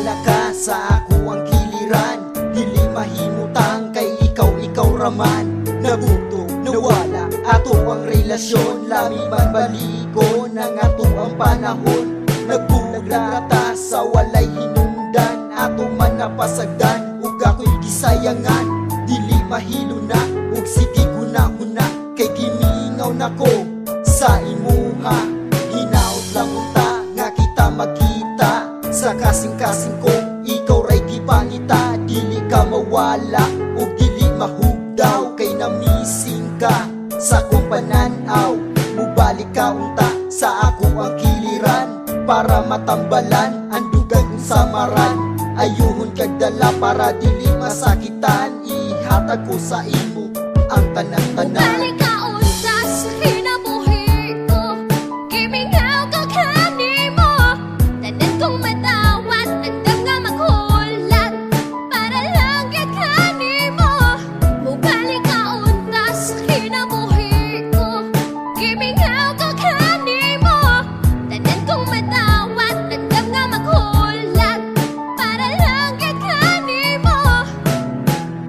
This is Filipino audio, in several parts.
mawala ka sa ako ang kiliran. Dili mahimutang kay ikaw raman. Nabuto, nawala ato ang relasyon. Lami man baligo ng ato ang panahon. Nagbugrata sa walay hinungdan. Ato man napasagdan ug ako'y gisayangan. Dili mahilo na ug sige guna-huna. Kay gimingaw nako sa imuha. Hinaot lang unta nga kita magkita. Sa kasing-kasing ko ikaw ray gipangita. Dili ka mawala ug dili mahugdaw. Kay namising ka sa kong pananaw. Mubalik ka unta sa ako ang kiliran. Para matambalan ang dugang kong samaran. Ayuhon kag dala para dili masakitan. Ihatag ko sa imo ang tanan-tanan. Mubalik ka unta sa kinabuhi ko. Gimingaw ka kanimo. Tanan kong matawat, andam nga maghulat. Para lang gid kanimo. Mubalik ka unta sa kinabuhi ko. Gimingaw ka kanimo. Tanan kong matawat, andam nga maghulat. Para lang gid kanimo.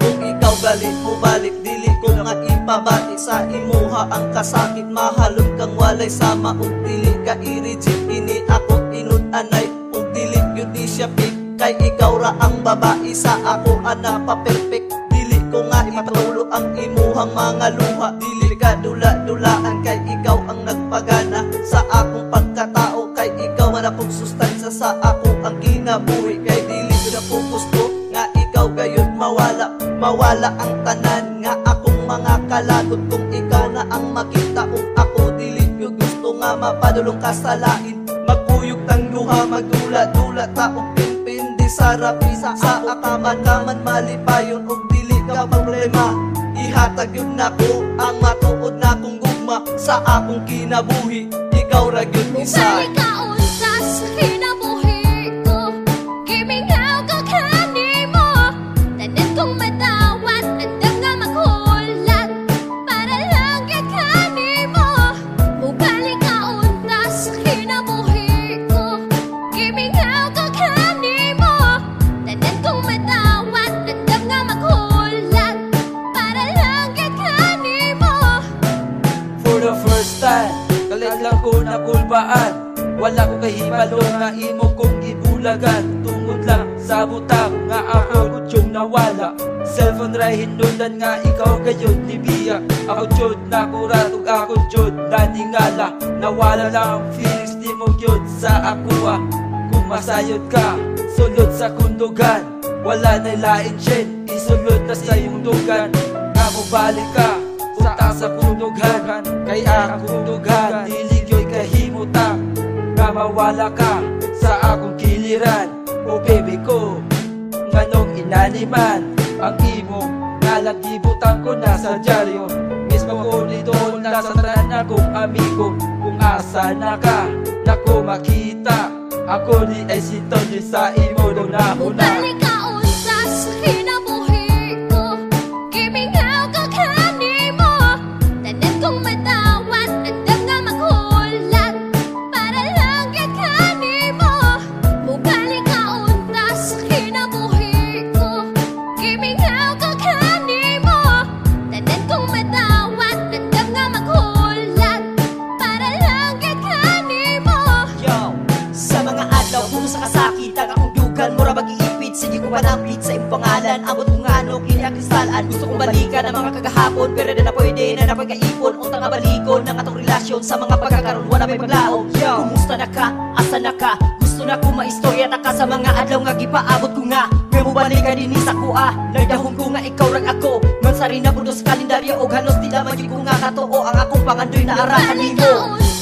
Kung ikaw galit mo balik, dili ko nga ipabati sa imuha ang kasakit. Mahalon kang walay sama ug dili ka i-reject. Ini ako inud-anay ug dili yun di siya pick. Kay ikaw ra ang babae sa ako ana pa perfect. Dili ko nga ipatulo ang imuhang mga luha. Dili ka dula-dulaan kay ikaw ang nagpagana sa akong pagkatao. Kay ikaw man akong sustansya sa ako ang kinabuhi. Kay dili ko na po gusto nga ikaw gayon mawala ang tanan nga akong mga kalagot. Kung ikaw na ang makita ug ako dili ko gusto nga mapadulong ka sa lain. Magkuyog tang luha, magdula-dula ta ug pinpindi sa rapi sa akaman malipayon ug dili ka problema. Ihatag yun nako ang matuod na kong gugma sa akong kinabuhi. Ikaw ra gyud isa. Mubalik ka unta sa kinabuhi ko. Gimingaw ka kanimo. Tanan kong matawat, andam nga maghulat. Para lang gid kanimo. Mubalik ka unta sa kinabuhi ko. Gimingaw ka kanimo. Tanan kong matawat, andam nga maghulat. Para lang gid kanimo. For the first time, kalit lang ko nakulbaan. Wala ko kahibalo nga imo kong gibulagan. Tungod lang sa butang nga ako kutsong nawala. Cellphone ray hinundan nga ikaw gayon nibiya. Ako jud na kurat ug ako jud naningala. Nawala lang ang feelings di mo gyud sa ako. Kung masayod ka, sulod sa kundugan. Wala na lain shen, isulod na sa iyong dugan. Nga mo balik ka unta sa kundugan. Kay akong dugan, dili gyoy kahimutang nga mawala ka sa akong kiliran. O baby ko, nganong inaniman ang imo nga lagibutan ko na sa dyaryo. Mismo ko dito na sa tanan akong amigo. Kung asa na ka, nako makita. Ako di ay sito di sa imo dong nauna. Mubalik ka unta sa kinabuhi ko. Gimingaw ka kanimo. Tanan kong matawat, andam nga maghulat. Para lang gid kanimo. Mubalik ka unta sa kinabuhi ko. Gimingaw ka kanimo. Tanan kong matawat, andam nga maghulat. Para lang gid kanimo. Yo, sa mga adlaw kung sa kasakitan akong dugan mura mag-iipit. Sige ko panampit sa iyong pangalan. Abot kong ano, kinakristalan. Gusto kong balikan ang mga kagahapon. Pero na pwede na napagkaipon. Untang abaligon ng atong relasyon. Sa mga pagkakaroon, wala may paglaom. Yo, kumusta na ka? Asa na ka? Gusto na ko maistorya na ka sa mga adlaw nga gipaabot ko nga. May mo balikan din sa kuha. Nagdahon ko nga ikaw rag ako. Man sa rin na sa kalendaryo. O halos di naman yun ko nga katoo. Ang akong pangandoy na arahan Mubalik nimo. ka unta